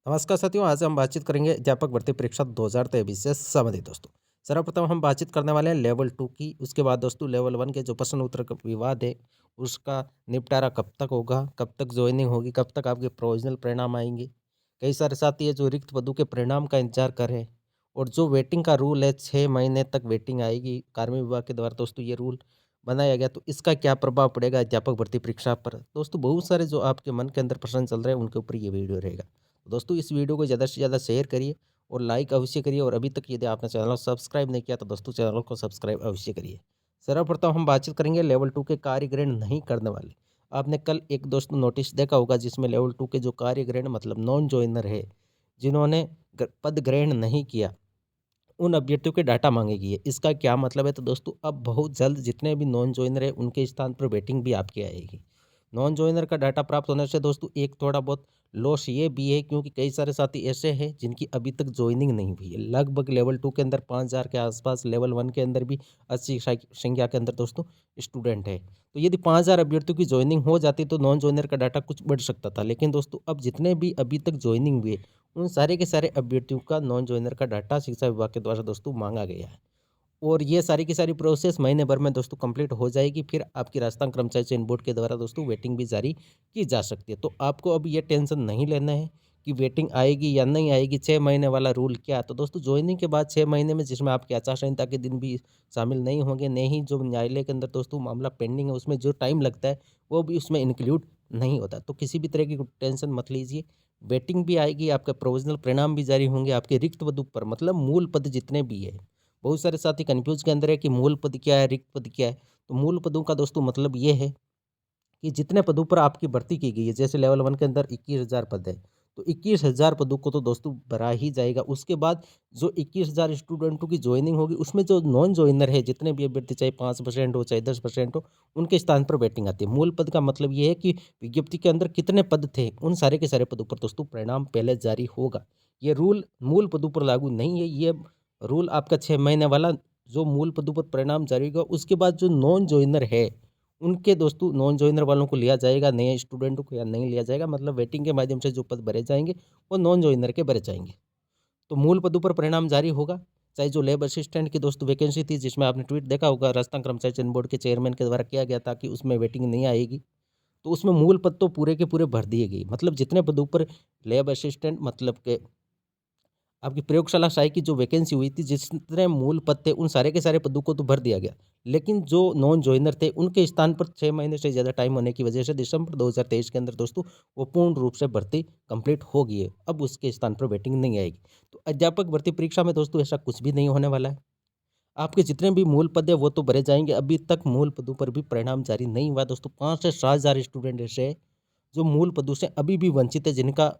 नमस्कार साथियों, आज हम बातचीत करेंगे अध्यापक भर्ती परीक्षा 2023 से संबंधित दोस्तों। सर्वप्रथम हम बातचीत करने वाले हैं लेवल 2 की। उसके बाद दोस्तों लेवल 1 के जो प्रश्न उत्तर का विवाद है, उसका निपटारा कब तक होगा, कब तक ज्वाइनिंग होगी, कब तक आपके प्रोविजनल परिणाम आएंगे। कई सारे साथी है जो रिक्त पदों के परिणाम का इंतजार कर रहे हैं। और जो वेटिंग का रूल है, 6 महीने तक वेटिंग आएगी कार्मिक विभाग के द्वारा दोस्तों ये रूल बनाया गया। तो इसका क्या प्रभाव पड़ेगा अध्यापक भर्ती परीक्षा पर दोस्तों। बहुत सारे जो आपके मन के अंदर प्रश्न चल रहे हैं उनके ऊपर ये वीडियो रहेगा। दोस्तों इस वीडियो को ज़्यादा से ज़्यादा शेयर करिए और लाइक अवश्य करिए। और अभी तक यदि आपने चैनल को सब्सक्राइब नहीं किया तो दोस्तों चैनल को सब्सक्राइब अवश्य करिए। सर्वप्रथम हम बातचीत करेंगे लेवल 2 के कार्य ग्रहण नहीं करने वाले। आपने कल एक दोस्तों नोटिस देखा होगा जिसमें लेवल 2 के जो कार्य ग्रहण मतलब नॉन जॉइनर है, जिन्होंने पद ग्रहण नहीं किया, उन अभ्यर्थियों के डाटा मांगेगी। इसका क्या मतलब है तो दोस्तों अब बहुत जल्द जितने भी नॉन जॉइनर है उनके स्थान पर वेटिंग भी आपकी आएगी। नॉन जॉइनर का डाटा प्राप्त होने से दोस्तों एक थोड़ा बहुत लॉस ये भी है, क्योंकि कई सारे साथी ऐसे हैं जिनकी अभी तक ज्वाइनिंग नहीं हुई है। लगभग लेवल 2 के अंदर 5,000 के आसपास, लेवल 1 के अंदर भी 80 संख्या के अंदर दोस्तों स्टूडेंट है। तो यदि 5,000 अभ्यर्थियों की ज्वाइनिंग हो जाती तो नॉन जॉइनर का डाटा कुछ बढ़ सकता था। लेकिन दोस्तों अब जितने भी अभी तक ज्वाइनिंग हुए उन सारे के सारे अभ्यर्थियों का नॉन जॉइनर का डाटा शिक्षा विभाग के द्वारा दोस्तों मांगा गया है। और ये सारी की सारी प्रोसेस महीने भर में दोस्तों कंप्लीट हो जाएगी। फिर आपकी राजस्थान कर्मचारी चयन बोर्ड के द्वारा दोस्तों वेटिंग भी जारी की जा सकती है। तो आपको अब ये टेंशन नहीं लेना है कि वेटिंग आएगी या नहीं आएगी। 6 महीने वाला रूल क्या है तो दोस्तों ज्वाइनिंग के बाद 6 महीने में, जिसमें आपकी आचार संहिता के दिन भी शामिल नहीं होंगे, नहीं ही जो न्यायालय के अंदर दोस्तों मामला पेंडिंग है उसमें जो टाइम लगता है वो भी उसमें इंक्लूड नहीं होता। तो किसी भी तरह की टेंशन मत लीजिए। वेटिंग भी आएगी, आपका प्रोविजनल परिणाम भी जारी होंगे। आपके रिक्त पदों पर मतलब मूल पद जितने भी है, बहुत सारे साथी कन्फ्यूज के अंदर है कि मूल पद क्या है, रिक्त पद क्या है। तो मूल पदों का दोस्तों मतलब ये है कि जितने पदों पर आपकी भर्ती की गई है, जैसे लेवल 1 के अंदर 21,000 पद है, तो 21,000 पदों को तो दोस्तों भरा ही जाएगा। उसके बाद जो 21,000 स्टूडेंटों की ज्वाइनिंग होगी उसमें जो नॉन ज्वाइनर है, जितने भी अभ्यर्थी, चाहे 5% हो चाहे 10% हो, उनके स्थान पर वेटिंग आती है। मूल पद का मतलब ये है कि विज्ञप्ति के अंदर कितने पद थे उन सारे के सारे पदों पर दोस्तों परिणाम पहले जारी होगा। ये रूल मूल पदों पर लागू नहीं है। ये रूल आपका 6 महीने वाला जो मूल पदों पर परिणाम जारी होगा, उसके बाद जो नॉन ज्वाइनर है उनके दोस्तों नॉन जॉइनर वालों को लिया जाएगा, नए स्टूडेंटों को या नहीं लिया जाएगा। मतलब वेटिंग के माध्यम से जो पद भरे जाएंगे वो नॉन जॉइनर के भरे जाएंगे। तो मूल पदों पर परिणाम जारी होगा। चाहे जो लैब असिस्टेंट की दोस्तों वैकेंसी थी, जिसमें आपने ट्वीट देखा होगा, राजस्थान कर्मचारी चयन बोर्ड के चेयरमैन के द्वारा किया गया था कि उसमें वेटिंग नहीं आएगी, तो उसमें मूल पद तो पूरे के पूरे भर दिए गए। मतलब जितने पदों पर लैब असिस्टेंट मतलब के आपकी प्रयोगशाला सहायक की जो वैकेंसी हुई थी, जितने मूल पद थे उन सारे के सारे पदों को तो भर दिया गया। लेकिन जो नॉन जॉइनर थे उनके स्थान पर 6 महीने से ज़्यादा टाइम होने की वजह से दिसंबर 2023 के अंदर दोस्तों वो पूर्ण रूप से भर्ती कंप्लीट हो गई है। अब उसके स्थान पर वेटिंग नहीं आएगी। तो अध्यापक भर्ती परीक्षा में दोस्तों ऐसा कुछ भी नहीं होने वाला है। आपके जितने भी मूल पद है वो तो भरे जाएंगे। अभी तक मूल पदों पर भी परिणाम जारी नहीं हुआ दोस्तों। 5 से 7,000 स्टूडेंट ऐसे हैं जो मूल पदों से अभी भी वंचित है, जिनका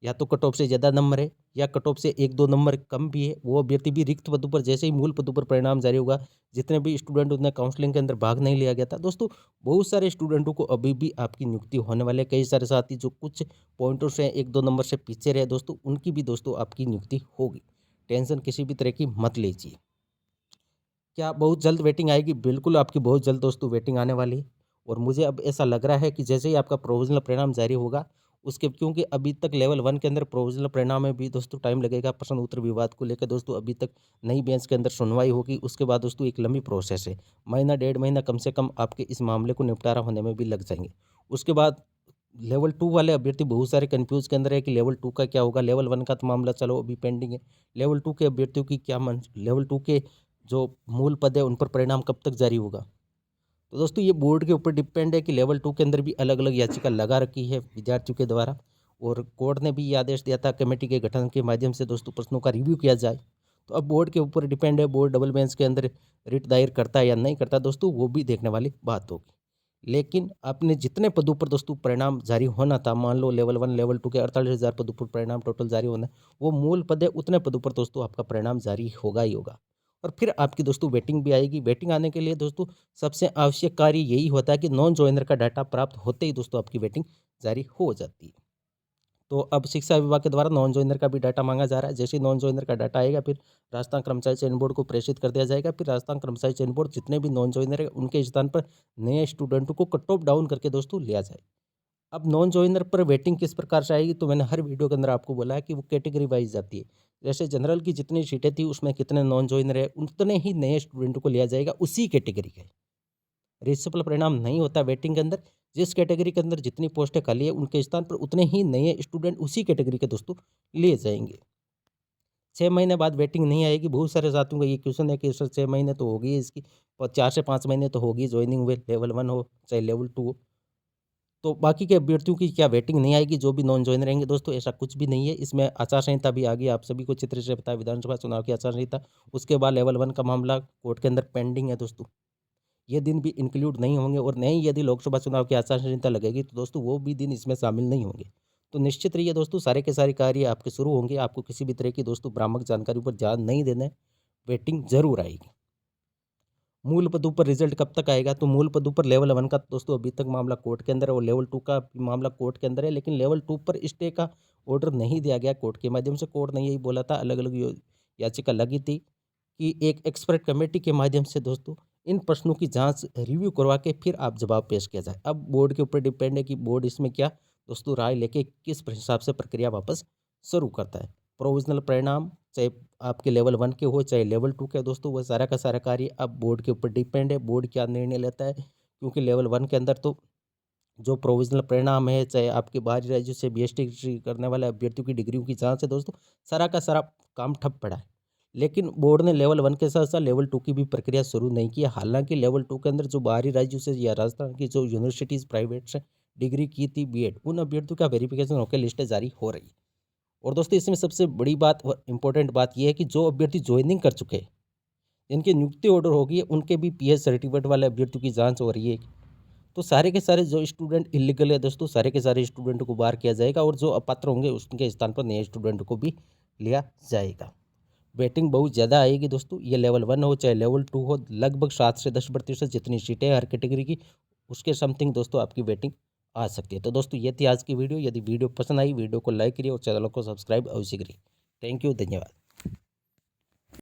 या तो कट ऑफ से ज़्यादा नंबर है या कट ऑफ से 1-2 नंबर कम भी है। वो अभ्यर्थी भी रिक्त पदों पर, जैसे ही मूल पदों पर परिणाम जारी होगा, जितने भी स्टूडेंट उतने काउंसलिंग के अंदर भाग नहीं लिया गया था दोस्तों, बहुत सारे स्टूडेंटों को अभी भी आपकी नियुक्ति होने वाले हैं। कई सारे साथी जो कुछ पॉइंटों से 1-2 नंबर से पीछे रहे दोस्तों, उनकी भी दोस्तों आपकी नियुक्ति होगी। टेंशन किसी भी तरह की मत लीजिए। क्या बहुत जल्द वेटिंग आएगी? बिल्कुल आपकी बहुत जल्द दोस्तों वेटिंग आने वाली है। और मुझे अब ऐसा लग रहा है कि जैसे ही आपका प्रोविज़नल परिणाम जारी होगा, उसके क्योंकि अभी तक लेवल 1 के अंदर प्रोविज़नल परिणाम में भी दोस्तों टाइम लगेगा। प्रश्न उत्तर विवाद को लेकर दोस्तों अभी तक नई बेंच के अंदर सुनवाई होगी। उसके बाद दोस्तों एक लंबी प्रोसेस है। महीना, डेढ़ महीना कम से कम आपके इस मामले को निपटारा होने में भी लग जाएँगे। उसके बाद लेवल 2 वाले अभ्यर्थी बहुत सारे कन्फ्यूज़ के अंदर है कि लेवल 2 का क्या होगा? लेवल 1 का तो मामला चलो अभी पेंडिंग है। लेवल 2 के अभ्यर्थियों की क्या मन लेवल 2 के जो मूल पद है उन पर परिणाम कब तक जारी होगा? तो दोस्तों ये बोर्ड के ऊपर डिपेंड है कि लेवल 2 के अंदर भी अलग-अलग याचिका लगा रखी है विद्यार्थियों के द्वारा। और कोर्ट ने भी ये आदेश दिया था कमेटी के गठन के माध्यम से दोस्तों प्रश्नों का रिव्यू किया जाए। तो अब बोर्ड के ऊपर डिपेंड है, बोर्ड डबल बेंच के अंदर रिट दायर करता है या नहीं करता दोस्तों, वो भी देखने वाली बात होगी। लेकिन आपने जितने पदों पर दोस्तों परिणाम जारी होना था, मान लो लेवल 1, लेवल 2 के 48,000 पदों पर परिणाम टोटल जारी होना है, वो मूल पद है उतने पदों पर दोस्तों आपका परिणाम जारी होगा ही होगा। और फिर आपकी दोस्तों वेटिंग भी आएगी। वेटिंग आने के लिए दोस्तों सबसे आवश्यक कार्य यही होता है कि नॉन जॉइनर का डाटा प्राप्त होते ही दोस्तों आपकी वेटिंग जारी हो जाती है। तो अब शिक्षा विभाग के द्वारा नॉन जॉइनर का भी डाटा मांगा जा रहा है। जैसे ही नॉन जॉइनर का डाटा आएगा फिर राजस्थान कर्मचारी चयन बोर्ड को प्रेषित कर दिया जाएगा। फिर राजस्थान कर्मचारी चयन बोर्ड जितने भी नॉन जॉइनर है उनके स्थान पर नए स्टूडेंटों को कट ऑफ डाउन करके दोस्तों लिया जाए। अब नॉन जॉइनर पर वेटिंग किस प्रकार से आएगी, तो मैंने हर वीडियो के अंदर आपको बोला है कि वो कैटेगरी वाइज जाती है। जैसे जनरल की जितनी सीटें थी उसमें कितने नॉन जॉइनर है, उतने ही नए स्टूडेंट को लिया जाएगा उसी कैटेगरी के। रिसफल परिणाम नहीं होता वेटिंग के अंदर। जिस कैटेगरी के अंदर जितनी पोस्टें खाली है उनके स्थान पर उतने ही नए स्टूडेंट उसी कैटेगरी के दोस्तों लिए जाएंगे। 6 महीने बाद वेटिंग नहीं आएगी। बहुत सारे साथियों का ये क्वेश्चन है कि सर 6 महीने तो होगी इसकी, और 4 से 5 महीने तो होगी ज्वाइनिंग हुए, लेवल 1 हो चाहे लेवल 2 हो, तो बाकी के अभ्यर्थियों की क्या वेटिंग नहीं आएगी जो भी नॉन ज्वाइन रहेंगे? दोस्तों ऐसा कुछ भी नहीं है। इसमें आचार संहिता भी आ गई, आप सभी को चित्र से पता है, विधानसभा चुनाव की आचार संहिता। उसके बाद लेवल 1 का मामला कोर्ट के अंदर पेंडिंग है दोस्तों। ये दिन भी इंक्लूड नहीं होंगे, और नहीं यदि लोकसभा चुनाव की आचार संहिता लगेगी तो दोस्तों वो भी दिन इसमें शामिल नहीं होंगे। तो निश्चित रहिए दोस्तों, सारे के सारे कार्य आपके शुरू होंगे। आपको किसी भी तरह की दोस्तों भ्रामक जानकारी पर ध्यान नहीं देना है। वेटिंग जरूर आएगी। मूल पदों पर रिजल्ट कब तक आएगा? तो मूल पदों पर लेवल 1 का दोस्तों अभी तक मामला कोर्ट के अंदर है, और लेवल 2 का भी मामला कोर्ट के अंदर है, लेकिन लेवल 2 पर स्टे का ऑर्डर नहीं दिया गया कोर्ट के माध्यम से। कोर्ट ने यही बोला था, अलग अलग याचिका लगी थी कि एक एक्सपर्ट कमेटी के माध्यम से दोस्तों इन प्रश्नों की जांच रिव्यू करवा के फिर आप जवाब पेश किया जाए। अब बोर्ड के ऊपर डिपेंड है कि बोर्ड इसमें क्या दोस्तों राय लेके किस हिसाब से प्रक्रिया वापस शुरू करता है। प्रोविजनल परिणाम चाहे आपके लेवल 1 के हो चाहे लेवल 2 के दोस्तों, वह सारा का सारा कार्य अब बोर्ड के ऊपर डिपेंड है, बोर्ड क्या निर्णय लेता है। क्योंकि लेवल 1 के अंदर तो जो प्रोविजनल परिणाम है, चाहे आपके बाहरी राज्यों से बीएसटी करने वाले अभ्यर्थियों की डिग्रियों की जांच है दोस्तों, सारा का सारा काम ठप पड़ा है। लेकिन बोर्ड ने लेवल 1 के साथ साथ लेवल 2 की भी प्रक्रिया शुरू नहीं की है। हालांकि लेवल 2 के अंदर जो बाहरी राज्यों से या राजस्थान की जो यूनिवर्सिटीज़ प्राइवेट से डिग्री की थी बीएड, उन अभ्यर्थियों का वेरिफिकेशन होकर लिस्टें जारी हो रही है। और दोस्तों इसमें सबसे बड़ी बात और इम्पोर्टेंट बात यह है कि जो अभ्यर्थी ज्वाइनिंग कर चुके हैं, जिनकी नियुक्ति ऑर्डर हो गई है, उनके भी पीएच सर्टिफिकेट वाले अभ्यर्थियों की जांच हो रही है। तो सारे के सारे जो स्टूडेंट इलीगल है दोस्तों, सारे के सारे स्टूडेंट को बाहर किया जाएगा, और जो अपात्र होंगे उसके स्थान पर नए स्टूडेंट को भी लिया जाएगा। वेटिंग बहुत ज़्यादा आएगी दोस्तों। ये लेवल 1 हो चाहे लेवल 2 हो, लगभग 7 से 10% जितनी सीटें हैं हर कैटेगरी की, उसके समथिंग दोस्तों आपकी वेटिंग आ सकती है। तो दोस्तों ये थी आज की वीडियो। यदि वीडियो पसंद आई, वीडियो को लाइक करिए और चैनल को सब्सक्राइब अवश्य करिए। थैंक यू, धन्यवाद।